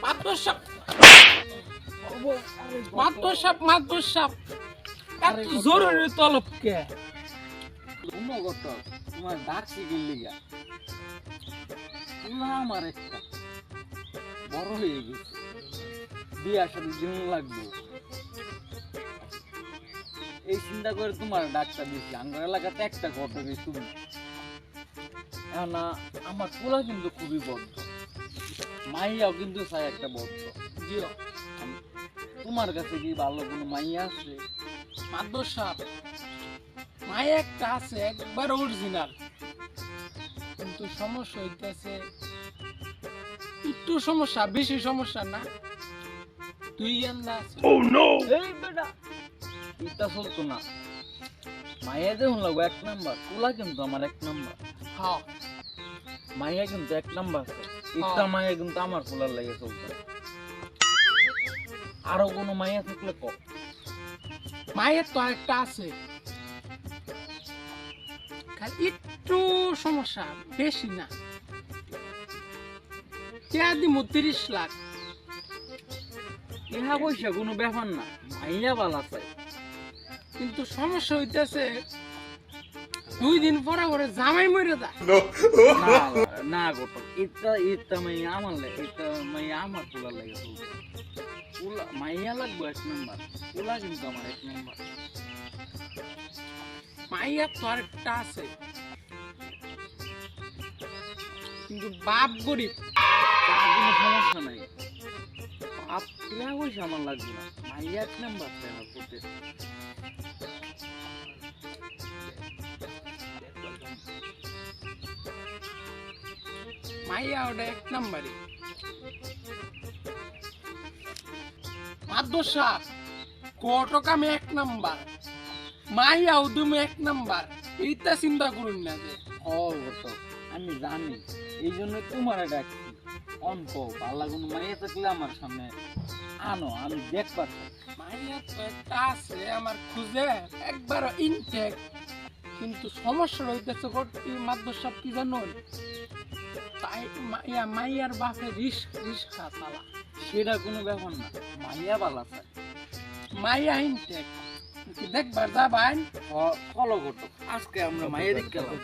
মাদবর সাপ মাদবর সাপ এত জরুরি তলব কে? তোমার ডাকছি গিল্লিগা আমার একটা বড় হয়ে গেছে, বিয়ার সাথে দিন লাগবে এই চিন্তা করে তোমার ডাক্তার দিয়েছি। আমার এলাকাতে একটা ঘটবে তুমি না, আমার পোলা কিন্তু খুবই বদ্ধ, মাইয়াও কিন্তু চাই একটা বদ্ধ। তোমার কাছে কি ভালো কোনো মাইয়া আছে? মাদবর সাপ মাই একটা আছে একবার অরিজিনাল, কিন্তু সমস্যা হইতেছে একটু সমস্যা, বেশি সমস্যা না, তুই আন্দা আছে। এই বেটা এটা চলতো না, মাইয়া দেখুন লাগবো এক নাম্বার, পোলা কিন্তু আমার এক নাম্বার। হ্যাঁ মাইয়া কিন্তু এক নাম্বার, একটা মাইয়া কিন্তু আমার পোলার লাগে চলতো। আরো কোনো মাইয়া থাকলে ক। মায়ের তো আরেকটা আছে, খালি একটু সমস্যা, বেশি না। দিব 30 লাখ। ইহা পয়সা কোনো ব্যাপার না, মাইয়া বালা চাই। কিন্তু সমস্যা হইতেছে 2 দিন পরে পরে জামাই মরে যায়। না গোটক, এটা মাইয়া আমার লাগে, এটা মাইয়া আমার পোলার লাগে চলতো। পোলা মাইয়া লাগবো এক নাম্বার, পোলা কিন্তু আমার এক নাম্বার। মাইয়ার তো আরেকটা আছে, কিন্তু বাপ গরিব। তার কোনো সমস্যা নাই, ইহা পয়সা আমার লাগবে না, মাইয়া এক নাম্বার চাই আমার পোতে। মাইয়া ওটা এক নাম্বারই। মাদবর সাপ কটক আমি এক নাম্বার, মাইয়াও তুমি এক নাম্বার, এইটা চিন্তা করুন না যে। ও গোটক আমি জানি, এই জন্য তোমার ডাকছি। অল্প পাল্লা কোনো মাইয়া থাকলে আমার সামনে আনো, আমি দেখবার চাই। মাইয়া তো একটা আছে আমার খুঁজে একবার ইনটেক, কিন্তু সমস্যা হইতেছে মাদবর সাপ কি জানো, তাই মাইয়ার বাপে রিস্কা চালা। সেটা কোনো ব্যাপার না, মাইয়া বালা চাই। মাইয়া ইনটেক দেখবার যাবাই। ফলো করতো আজকে আমরা মাইয়া দিক গেলাম।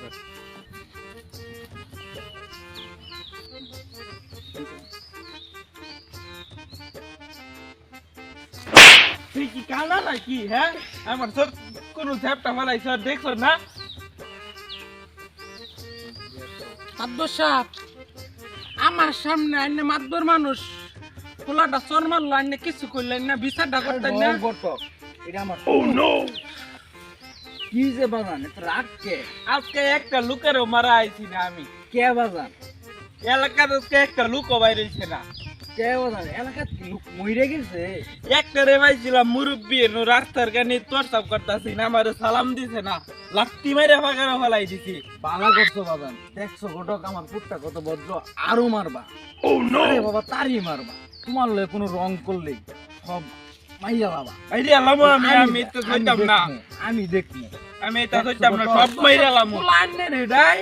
তুই কি কানা নাকি? হ্যাঁ, আমার সব কোন ঝাপটা মালাই সব দেখছো না? মাদবর সাপ আমার সামনে আইনে মাদবর মানুষ পোলাটা চর মারলো, আইনে কিছু করলেন না, বিচারটা করতেন না। গোটক এটা আমার কি যে বাজান এত রাগ কে? আজকে একটা লুকেরও মারা আইছি না আমি। কে বাজান? এলাকার আজকে একটা লুকও বাইরেছে না। কে বাজান? এলাকার লোক মইরে গেছে। একটা রে ভাইছিলাম মুরব্বী রাস্তার গানে তোর সব করতেছি না, আমার সালাম দিছে না, লাত্তি মাইরা ফাঁকারে ফেলাই দিছি। বালা করছো বাজান, দেখছো গোটক আমার পুটটা কত ভদ্র, আরো মারবা। আরে বাবা তারই মারবা, তোমার লয়ে কোনো রং করলেই সব মাইয়া বাবা। আইরে আলামো আমি তো কইতাম না, আমি দেখনি, আমি এটা কইতাম না, সব মাইরা আলামো। পোলা আইনে রে ডাই।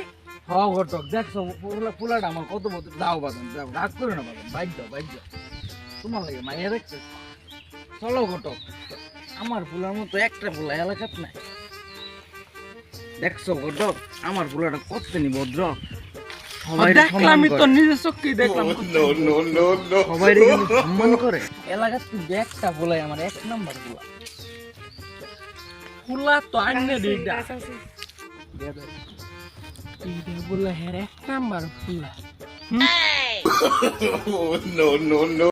হ্যাঁ ঘটক দেখছো পোলাটা আমার কত বছর। যাও বাজান যাও, রাগ করে না বাজান, বাইক যাও তোমার লাগে মাইয়া দেখছো। চলো ঘটক, আমার পোলার মতো একটা পোলা এলাকাত নাই। দেখছো ঘটক আমার পোলাটা কতখানি ভদ্র, সবাই দেখলাম তো নিজের চোখে দেখলাম। সবাই সম্মান করে। এলাকাত কিন্তু একটা পোলাই আমার এক নাম্বার পোলা। পোলা তো আইনে রে ডাই। এইটা বলে হ্যাঁ এক নাম্বার পোলা।